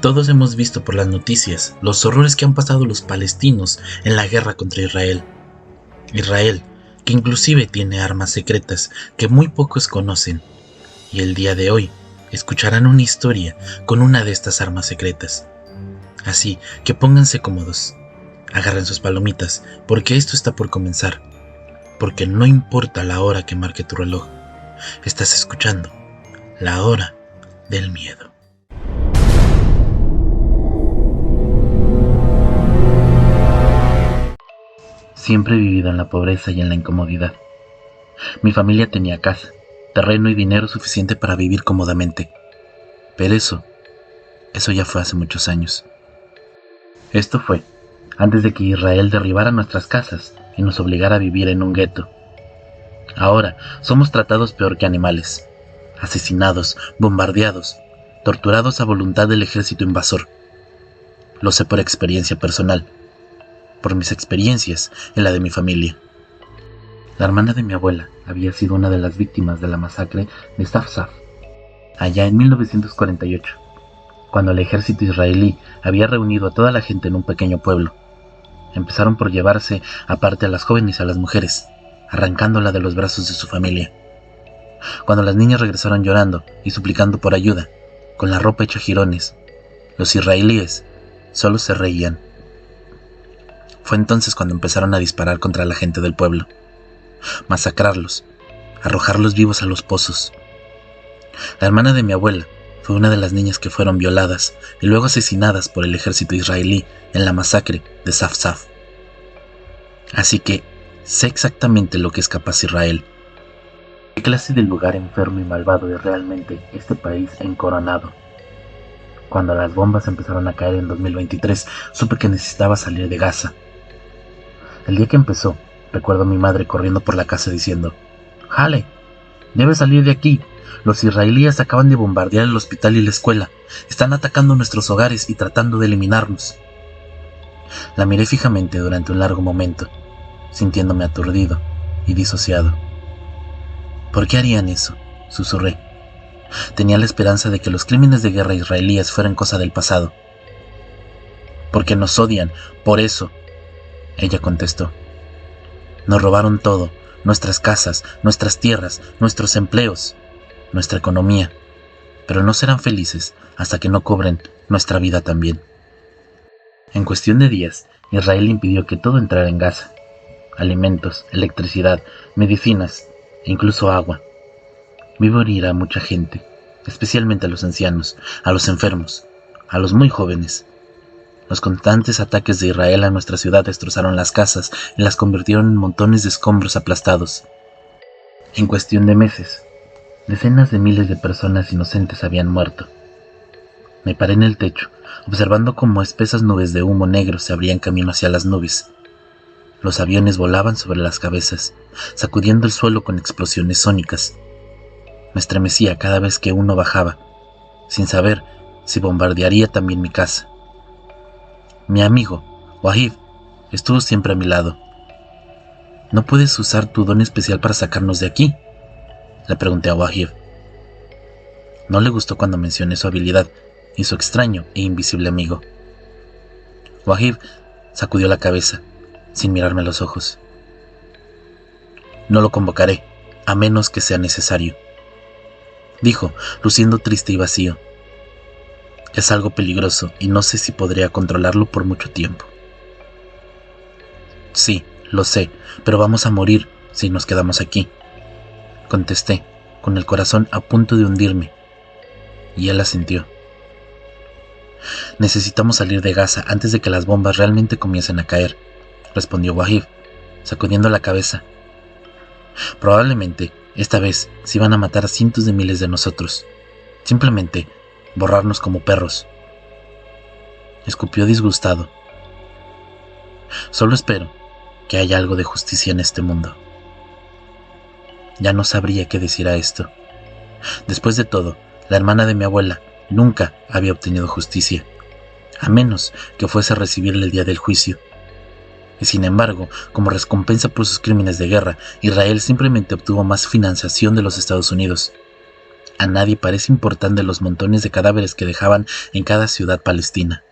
Todos hemos visto por las noticias los horrores que han pasado los palestinos en la guerra contra Israel. Israel, que inclusive tiene armas secretas que muy pocos conocen, y el día de hoy escucharán una historia con una de estas armas secretas. Así que pónganse cómodos, agarren sus palomitas, porque esto está por comenzar, porque no importa la hora que marque tu reloj, estás escuchando La Hora del Miedo. Siempre he vivido en la pobreza y en la incomodidad. Mi familia tenía casa, terreno y dinero suficiente para vivir cómodamente. Pero eso ya fue hace muchos años. Esto fue antes de que Israel derribara nuestras casas y nos obligara a vivir en un gueto. Ahora somos tratados peor que animales, asesinados, bombardeados, torturados a voluntad del ejército invasor. Lo sé por experiencia personal, por mis experiencias y la de mi familia. La hermana de mi abuela había sido una de las víctimas de la masacre de Safsaf, allá en 1948, cuando el ejército israelí había reunido a toda la gente en un pequeño pueblo. Empezaron por llevarse aparte a las jóvenes y a las mujeres, arrancándola de los brazos de su familia. Cuando las niñas regresaron llorando y suplicando por ayuda, con la ropa hecha jirones, los israelíes solo se reían. Fue entonces cuando empezaron a disparar contra la gente del pueblo, masacrarlos, arrojarlos vivos a los pozos. La hermana de mi abuela fue una de las niñas que fueron violadas y luego asesinadas por el ejército israelí en la masacre de Safsaf. Así que sé exactamente lo que es capaz Israel. ¿Qué clase de lugar enfermo y malvado es realmente este país encoronado? Cuando las bombas empezaron a caer en 2023, supe que necesitaba salir de Gaza. El día que empezó, recuerdo a mi madre corriendo por la casa diciendo: «Hale, debes salir de aquí. Los israelíes acaban de bombardear el hospital y la escuela. Están atacando nuestros hogares y tratando de eliminarnos». La miré fijamente durante un largo momento, sintiéndome aturdido y disociado. ¿Por qué harían eso?, susurré. Tenía la esperanza de que los crímenes de guerra israelíes fueran cosa del pasado. «Porque nos odian, por eso», ella contestó. «Nos robaron todo, nuestras casas, nuestras tierras, nuestros empleos, nuestra economía, pero no serán felices hasta que no cobren nuestra vida también». En cuestión de días, Israel impidió que todo entrara en Gaza: alimentos, electricidad, medicinas e incluso agua. Vi morir a mucha gente, especialmente a los ancianos, a los enfermos, a los muy jóvenes. Los constantes ataques de Israel a nuestra ciudad destrozaron las casas y las convirtieron en montones de escombros aplastados. En cuestión de meses, decenas de miles de personas inocentes habían muerto. Me paré en el techo, observando cómo espesas nubes de humo negro se abrían camino hacia las nubes. Los aviones volaban sobre las cabezas, sacudiendo el suelo con explosiones sónicas. Me estremecía cada vez que uno bajaba, sin saber si bombardearía también mi casa. Mi amigo, Wahid, estuvo siempre a mi lado. «¿No puedes usar tu don especial para sacarnos de aquí?», le pregunté a Wahid. No le gustó cuando mencioné su habilidad y su extraño e invisible amigo. Wahid sacudió la cabeza, sin mirarme a los ojos. «No lo convocaré, a menos que sea necesario», dijo, luciendo triste y vacío. «Es algo peligroso y no sé si podría controlarlo por mucho tiempo». «Sí, lo sé, pero vamos a morir si nos quedamos aquí», contesté, con el corazón a punto de hundirme, y él asintió. «Necesitamos salir de Gaza antes de que las bombas realmente comiencen a caer», respondió Wahid, sacudiendo la cabeza. «Probablemente esta vez se iban a matar a cientos de miles de nosotros. Simplemente borrarnos como perros». Escupió disgustado. «Solo espero que haya algo de justicia en este mundo». Ya no sabría qué decir a esto. Después de todo, la hermana de mi abuela nunca había obtenido justicia, a menos que fuese a recibirle el día del juicio. Y sin embargo, como recompensa por sus crímenes de guerra, Israel simplemente obtuvo más financiación de los Estados Unidos. A nadie parece importante los montones de cadáveres que dejaban en cada ciudad palestina.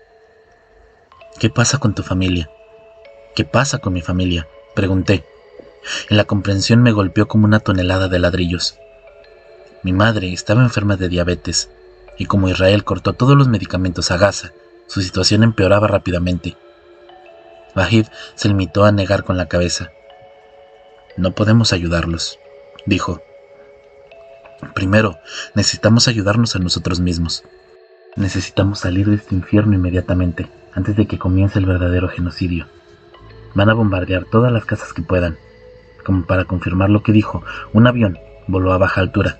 ¿Qué pasa con tu familia? ¿Qué pasa con mi familia?, pregunté. En la comprensión me golpeó como una tonelada de ladrillos. Mi madre estaba enferma de diabetes, y como Israel cortó todos los medicamentos a Gaza, su situación empeoraba rápidamente. Wahid se limitó a negar con la cabeza. No podemos ayudarlos, dijo. Primero, necesitamos ayudarnos a nosotros mismos. Necesitamos salir de este infierno inmediatamente, antes de que comience el verdadero genocidio. Van a bombardear todas las casas que puedan. Como para confirmar lo que dijo, un avión voló a baja altura,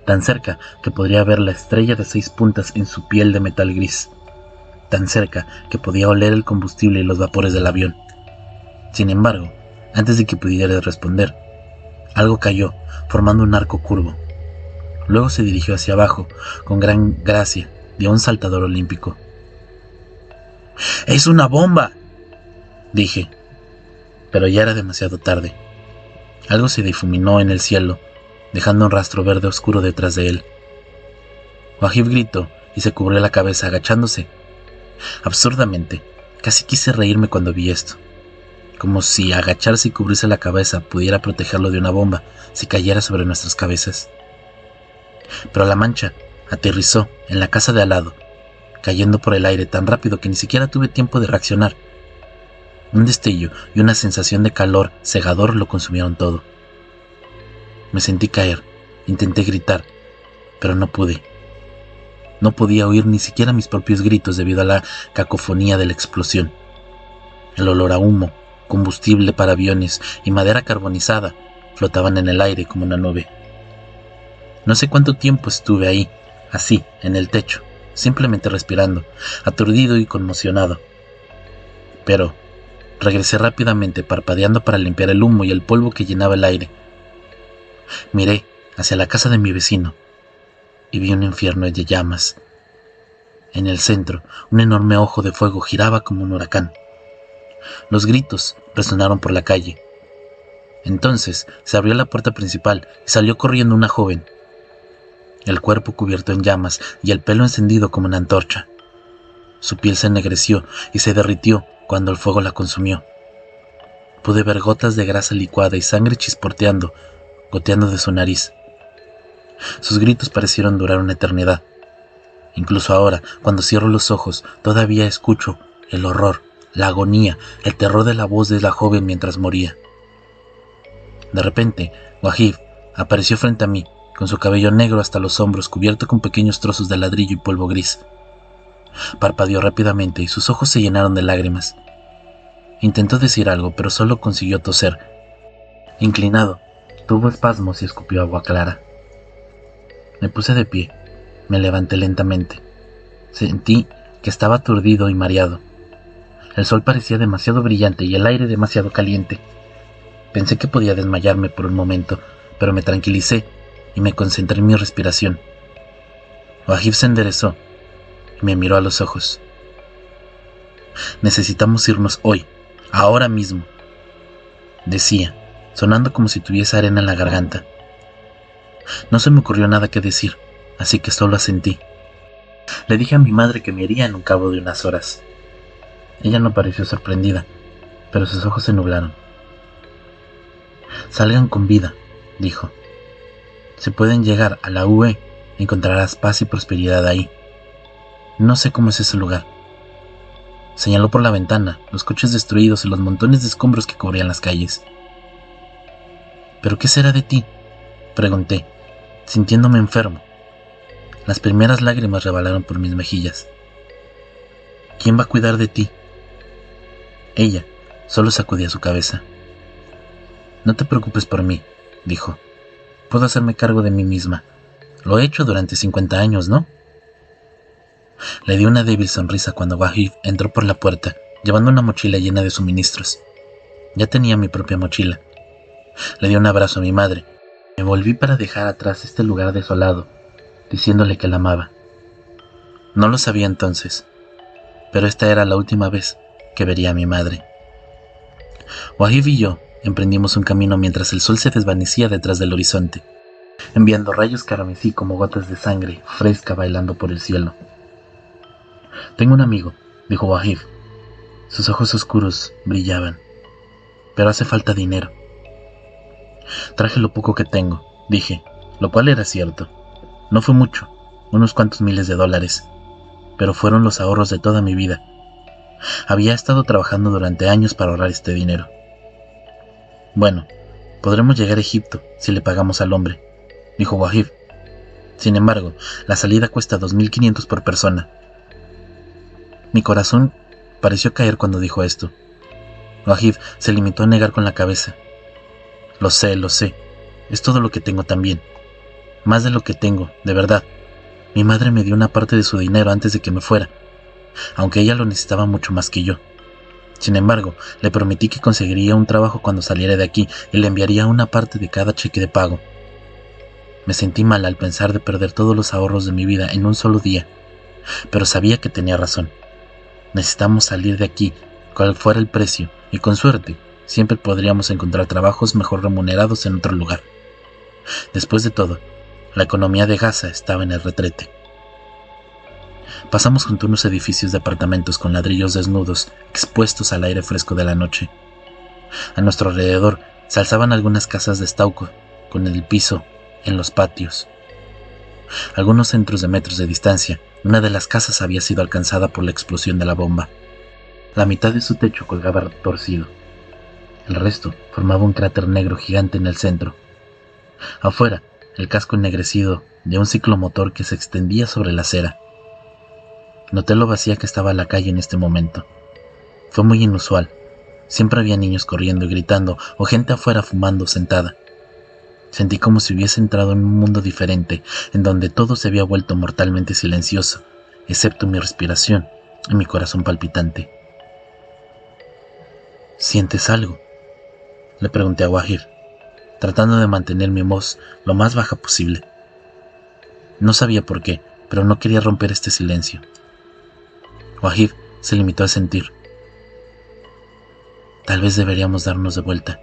tan cerca que podría ver la estrella de 6 puntas en su piel de metal gris, tan cerca que podía oler el combustible y los vapores del avión. Sin embargo, antes de que pudiera responder, algo cayó, formando un arco curvo. Luego se dirigió hacia abajo, con gran gracia de un saltador olímpico. ¡Es una bomba!, dije, pero ya era demasiado tarde. Algo se difuminó en el cielo, dejando un rastro verde oscuro detrás de él. Wahid gritó y se cubrió la cabeza agachándose. Absurdamente, casi quise reírme cuando vi esto, como si agacharse y cubrirse la cabeza pudiera protegerlo de una bomba si cayera sobre nuestras cabezas. Pero la mancha aterrizó en la casa de al lado, cayendo por el aire tan rápido que ni siquiera tuve tiempo de reaccionar. Un destello y una sensación de calor cegador lo consumieron todo. Me sentí caer, intenté gritar, pero no pude. No podía oír ni siquiera mis propios gritos debido a la cacofonía de la explosión. El olor a humo, combustible para aviones y madera carbonizada flotaban en el aire como una nube. No sé cuánto tiempo estuve ahí, así, en el techo, simplemente respirando, aturdido y conmocionado. Pero regresé rápidamente, parpadeando para limpiar el humo y el polvo que llenaba el aire. Miré hacia la casa de mi vecino y vi un infierno de llamas. En el centro, un enorme ojo de fuego giraba como un huracán. Los gritos resonaron por la calle. Entonces se abrió la puerta principal y salió corriendo una joven, el cuerpo cubierto en llamas y el pelo encendido como una antorcha. Su piel se ennegreció y se derritió cuando el fuego la consumió. Pude ver gotas de grasa licuada y sangre chisporteando, goteando de su nariz. Sus gritos parecieron durar una eternidad. Incluso ahora, cuando cierro los ojos, todavía escucho el horror, la agonía, el terror de la voz de la joven mientras moría. De repente, Wahid apareció frente a mí, con su cabello negro hasta los hombros cubierto con pequeños trozos de ladrillo y polvo gris. Parpadeó rápidamente y sus ojos se llenaron de lágrimas. Intentó decir algo, pero solo consiguió toser. Inclinado, tuvo espasmos y escupió agua clara. Me puse de pie, me levanté lentamente. Sentí que estaba aturdido y mareado. El sol parecía demasiado brillante y el aire demasiado caliente. Pensé que podía desmayarme por un momento, pero me tranquilicé y me concentré en mi respiración. Wahid se enderezó y me miró a los ojos. Necesitamos irnos hoy, ahora mismo, decía, sonando como si tuviese arena en la garganta. No se me ocurrió nada que decir, así que solo asentí. Le dije a mi madre que me iría en un cabo de unas horas. Ella no pareció sorprendida, pero sus ojos se nublaron. Salgan con vida, dijo. Si pueden llegar a la UE, encontrarás paz y prosperidad ahí. No sé cómo es ese lugar. Señaló por la ventana, los coches destruidos y los montones de escombros que cubrían las calles. ¿Pero qué será de ti?, pregunté, sintiéndome enfermo. Las primeras lágrimas rebalaron por mis mejillas. ¿Quién va a cuidar de ti? Ella solo sacudía su cabeza. No te preocupes por mí, dijo. Puedo hacerme cargo de mí misma. Lo he hecho durante 50 años, ¿no? Le di una débil sonrisa cuando Wahid entró por la puerta, llevando una mochila llena de suministros. Ya tenía mi propia mochila. Le di un abrazo a mi madre. Me volví para dejar atrás este lugar desolado, diciéndole que la amaba. No lo sabía entonces, pero esta era la última vez que vería a mi madre. Wahid y yo emprendimos un camino mientras el sol se desvanecía detrás del horizonte, enviando rayos carmesí como gotas de sangre fresca bailando por el cielo. «Tengo un amigo», dijo Wahid. Sus ojos oscuros brillaban. «Pero hace falta dinero». «Traje lo poco que tengo», dije, lo cual era cierto. No fue mucho, unos cuantos miles de dólares, pero fueron los ahorros de toda mi vida. Había estado trabajando durante años para ahorrar este dinero. «Bueno, podremos llegar a Egipto si le pagamos al hombre», dijo Wahid. «Sin embargo, la salida cuesta 2.500 por persona». Mi corazón pareció caer cuando dijo esto. Wahid se limitó a negar con la cabeza. Lo sé, es todo lo que tengo también. Más de lo que tengo, de verdad. Mi madre me dio una parte de su dinero antes de que me fuera, aunque ella lo necesitaba mucho más que yo. Sin embargo, le prometí que conseguiría un trabajo cuando saliera de aquí y le enviaría una parte de cada cheque de pago. Me sentí mal al pensar de perder todos los ahorros de mi vida en un solo día, pero sabía que tenía razón. Necesitamos salir de aquí, cual fuera el precio, y con suerte, siempre podríamos encontrar trabajos mejor remunerados en otro lugar. Después de todo, la economía de Gaza estaba en el retrete. Pasamos junto a unos edificios de apartamentos con ladrillos desnudos, expuestos al aire fresco de la noche. A nuestro alrededor se alzaban algunas casas de estuco, con el piso en los patios. A algunos centros de metros de distancia, una de las casas había sido alcanzada por la explosión de la bomba. La mitad de su techo colgaba torcido. El resto formaba un cráter negro gigante en el centro. Afuera, el casco ennegrecido de un ciclomotor que se extendía sobre la acera. Noté lo vacía que estaba la calle en este momento. Fue muy inusual. Siempre había niños corriendo y gritando, o gente afuera fumando sentada. Sentí como si hubiese entrado en un mundo diferente, en donde todo se había vuelto mortalmente silencioso, excepto mi respiración y mi corazón palpitante. ¿Sientes algo?, le pregunté a Wahid, tratando de mantener mi voz lo más baja posible. No sabía por qué, pero no quería romper este silencio. Wahid se limitó a sentir. «Tal vez deberíamos darnos de vuelta»,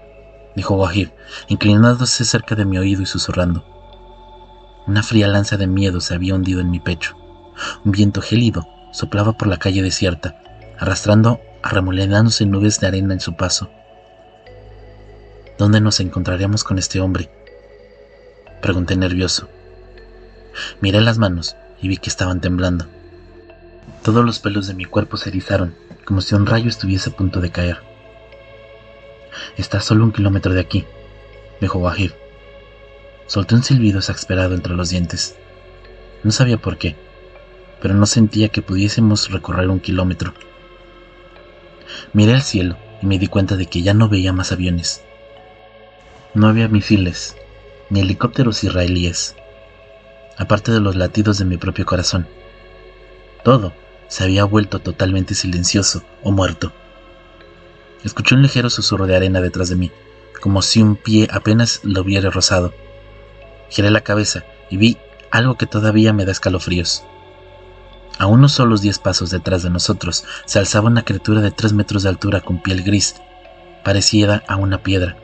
dijo Wahid, inclinándose cerca de mi oído y susurrando. Una fría lanza de miedo se había hundido en mi pecho. Un viento gélido soplaba por la calle desierta, arremolinándose nubes de arena en su paso. «¿Dónde nos encontraremos con este hombre?», pregunté nervioso. Miré las manos y vi que estaban temblando. Todos los pelos de mi cuerpo se erizaron, como si un rayo estuviese a punto de caer. «Está a solo 1 kilómetro de aquí», dijo Wahid. Solté un silbido exasperado entre los dientes. No sabía por qué, pero no sentía que pudiésemos recorrer 1 kilómetro. Miré al cielo y me di cuenta de que ya no veía más aviones. No había misiles, ni helicópteros israelíes, aparte de los latidos de mi propio corazón. Todo se había vuelto totalmente silencioso o muerto. Escuché un ligero susurro de arena detrás de mí, como si un pie apenas lo hubiera rozado. Giré la cabeza y vi algo que todavía me da escalofríos. A unos solos 10 pasos detrás de nosotros se alzaba una criatura de 3 metros de altura con piel gris, parecida a una piedra.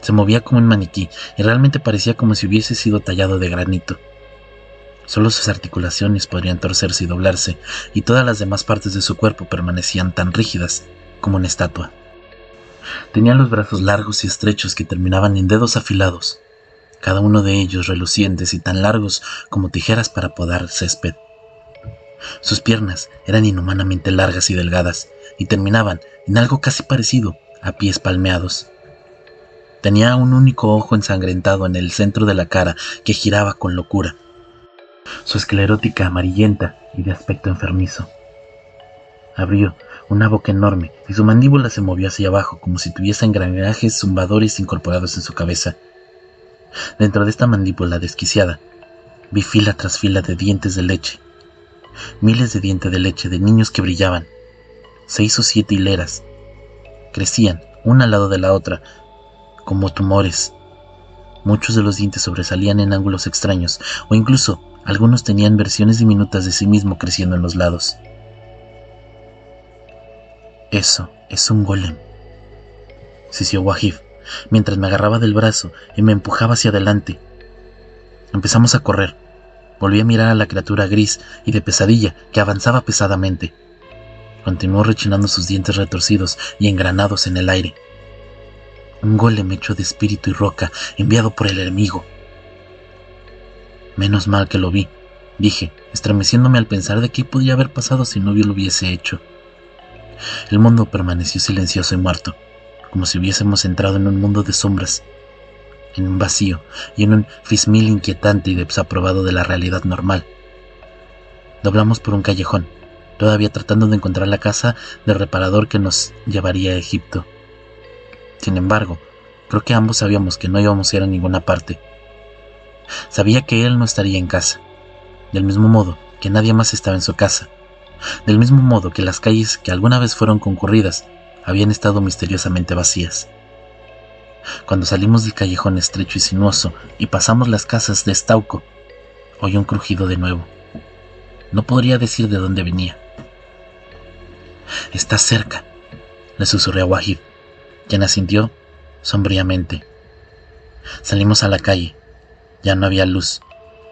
Se movía como un maniquí y realmente parecía como si hubiese sido tallado de granito. Solo sus articulaciones podrían torcerse y doblarse, y todas las demás partes de su cuerpo permanecían tan rígidas como una estatua. Tenía los brazos largos y estrechos que terminaban en dedos afilados, cada uno de ellos relucientes y tan largos como tijeras para podar césped. Sus piernas eran inhumanamente largas y delgadas, y terminaban en algo casi parecido a pies palmeados. Tenía un único ojo ensangrentado en el centro de la cara que giraba con locura. Su esclerótica amarillenta y de aspecto enfermizo. Abrió una boca enorme y su mandíbula se movió hacia abajo como si tuviese engranajes zumbadores incorporados en su cabeza. Dentro de esta mandíbula desquiciada, vi fila tras fila de dientes de leche. Miles de dientes de leche de niños que brillaban. 6 o 7 hileras. Crecían, una al lado de la otra, como tumores. Muchos de los dientes sobresalían en ángulos extraños, o incluso algunos tenían versiones diminutas de sí mismo creciendo en los lados. «Eso es un golem», sisió Wahid, mientras me agarraba del brazo y me empujaba hacia adelante. Empezamos a correr. Volví a mirar a la criatura gris y de pesadilla que avanzaba pesadamente. Continuó rechinando sus dientes retorcidos y engranados en el aire. Un golem hecho de espíritu y roca enviado por el enemigo. Menos mal que lo vi, dije, estremeciéndome al pensar de qué podía haber pasado si no lo hubiese hecho. El mundo permaneció silencioso y muerto, como si hubiésemos entrado en un mundo de sombras, en un vacío y en un fismil inquietante y desaprobado de la realidad normal. Doblamos por un callejón, todavía tratando de encontrar la casa del reparador que nos llevaría a Egipto. Sin embargo, creo que ambos sabíamos que no íbamos a ir a ninguna parte. Sabía que él no estaría en casa, del mismo modo que nadie más estaba en su casa, del mismo modo que las calles que alguna vez fueron concurridas habían estado misteriosamente vacías. Cuando salimos del callejón estrecho y sinuoso y pasamos las casas de Estauco, oí un crujido de nuevo. No podría decir de dónde venía. «Está cerca», le susurré a Wahid, quien asintió sombríamente. Salimos a la calle. Ya no había luz.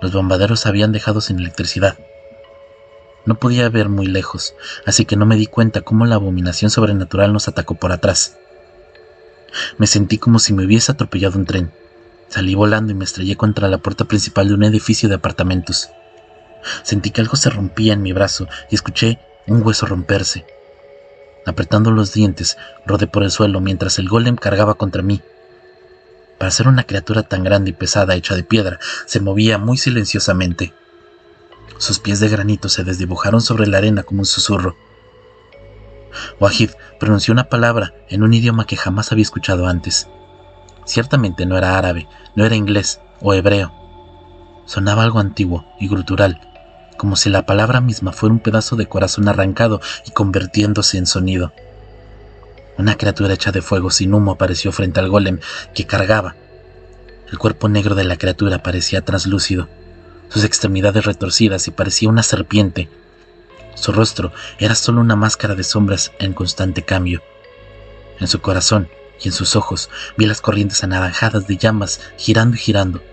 Los bombarderos habían dejado sin electricidad. No podía ver muy lejos, así que no me di cuenta cómo la abominación sobrenatural nos atacó por atrás. Me sentí como si me hubiese atropellado un tren. Salí volando y me estrellé contra la puerta principal de un edificio de apartamentos. Sentí que algo se rompía en mi brazo y escuché un hueso romperse. Apretando los dientes, rodé por el suelo mientras el golem cargaba contra mí. Para ser una criatura tan grande y pesada hecha de piedra, se movía muy silenciosamente. Sus pies de granito se desdibujaron sobre la arena como un susurro. Wahid pronunció una palabra en un idioma que jamás había escuchado antes. Ciertamente no era árabe, no era inglés o hebreo. Sonaba algo antiguo y gutural, como si la palabra misma fuera un pedazo de corazón arrancado y convirtiéndose en sonido. Una criatura hecha de fuego sin humo apareció frente al golem que cargaba. El cuerpo negro de la criatura parecía translúcido, sus extremidades retorcidas y parecía una serpiente. Su rostro era solo una máscara de sombras en constante cambio. En su corazón y en sus ojos vi las corrientes anaranjadas de llamas girando y girando.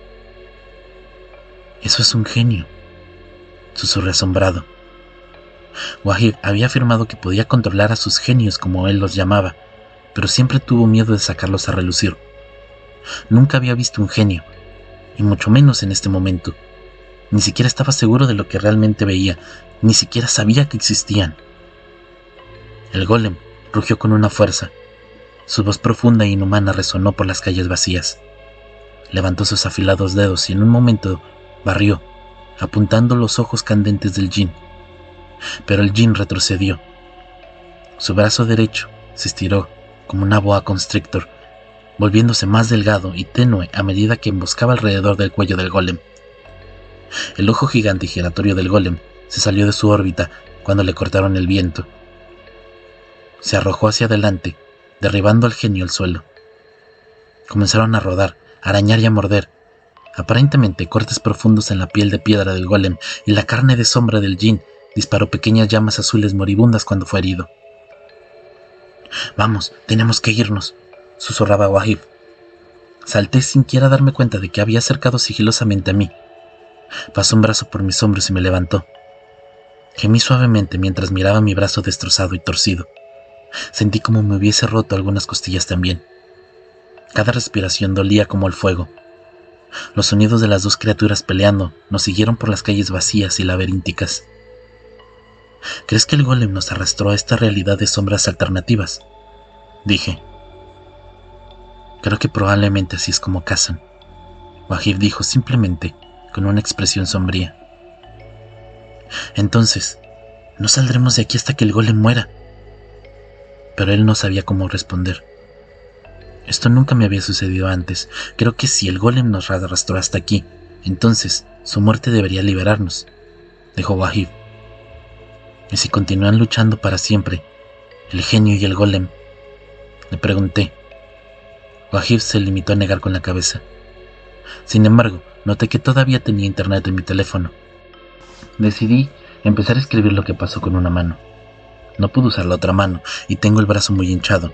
«Eso es un genio», susurré asombrado. Wahid había afirmado que podía controlar a sus genios como él los llamaba, pero siempre tuvo miedo de sacarlos a relucir. Nunca había visto un genio, y mucho menos en este momento. Ni siquiera estaba seguro de lo que realmente veía, ni siquiera sabía que existían. El golem rugió con una fuerza. Su voz profunda e inhumana resonó por las calles vacías. Levantó sus afilados dedos y en un momento barrió, apuntando los ojos candentes del djinn. Pero el djinn retrocedió. Su brazo derecho se estiró como una boa constrictor, volviéndose más delgado y tenue a medida que emboscaba alrededor del cuello del golem. El ojo gigante y giratorio del golem se salió de su órbita cuando le cortaron el viento. Se arrojó hacia adelante, derribando al genio al suelo. Comenzaron a rodar, a arañar y a morder. Aparentemente cortes profundos en la piel de piedra del golem y la carne de sombra del djinn disparó pequeñas llamas azules moribundas cuando fue herido. «Vamos, tenemos que irnos», susurraba Wahid. Salté sin siquiera darme cuenta de que había acercado sigilosamente a mí. Pasó un brazo por mis hombros y me levantó. Gemí suavemente mientras miraba mi brazo destrozado y torcido. Sentí como me hubiese roto algunas costillas también. Cada respiración dolía como el fuego. Los sonidos de las dos criaturas peleando nos siguieron por las calles vacías y laberínticas. «¿Crees que el golem nos arrastró a esta realidad de sombras alternativas?», dije. «Creo que probablemente así es como cazan», Wahid dijo simplemente, con una expresión sombría. «Entonces, no saldremos de aquí hasta que el golem muera». Pero él no sabía cómo responder. Esto nunca me había sucedido antes. Creo que si el golem nos arrastró hasta aquí, entonces su muerte debería liberarnos, dijo Wahid. ¿Y si continúan luchando para siempre, el genio y el golem?, le pregunté. Wahid se limitó a negar con la cabeza. Sin embargo, noté que todavía tenía internet en mi teléfono. Decidí empezar a escribir lo que pasó con una mano. No pude usar la otra mano y tengo el brazo muy hinchado.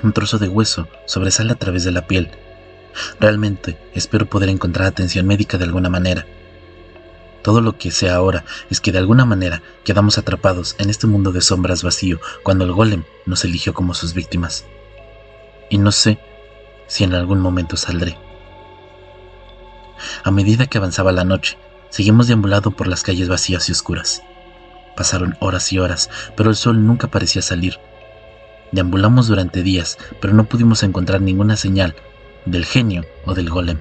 Un trozo de hueso sobresale a través de la piel. Realmente espero poder encontrar atención médica de alguna manera. Todo lo que sé ahora es que de alguna manera quedamos atrapados en este mundo de sombras vacío cuando el golem nos eligió como sus víctimas. Y no sé si en algún momento saldré. A medida que avanzaba la noche, seguimos deambulando por las calles vacías y oscuras. Pasaron horas y horas, pero el sol nunca parecía salir. Deambulamos durante días, pero no pudimos encontrar ninguna señal del genio o del golem.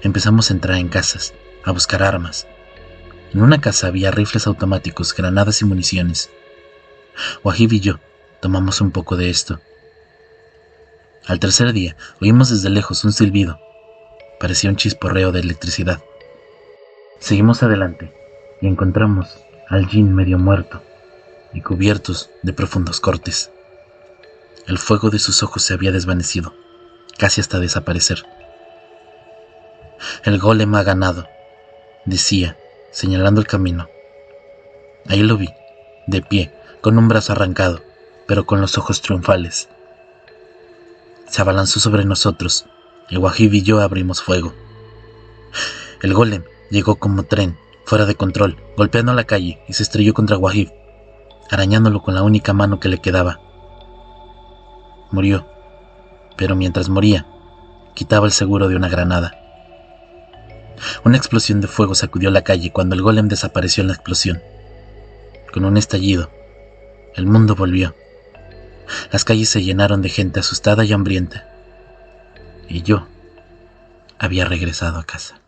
Empezamos a entrar en casas, a buscar armas. En una casa había rifles automáticos, granadas y municiones. Wahib y yo tomamos un poco de esto. Al tercer día, oímos desde lejos un silbido. Parecía un chisporreo de electricidad. Seguimos adelante y encontramos al djinn medio muerto y cubiertos de profundos cortes. El fuego de sus ojos se había desvanecido, casi hasta desaparecer. El golem ha ganado, decía, señalando el camino. Ahí lo vi, de pie, con un brazo arrancado, pero con los ojos triunfales. Se abalanzó sobre nosotros, y Wahib y yo abrimos fuego. El golem llegó como tren, fuera de control, golpeando la calle y se estrelló contra Wahib, arañándolo con la única mano que le quedaba. Murió, pero mientras moría, quitaba el seguro de una granada. Una explosión de fuego sacudió la calle cuando el golem desapareció en la explosión. Con un estallido, el mundo volvió. Las calles se llenaron de gente asustada y hambrienta. Y yo había regresado a casa.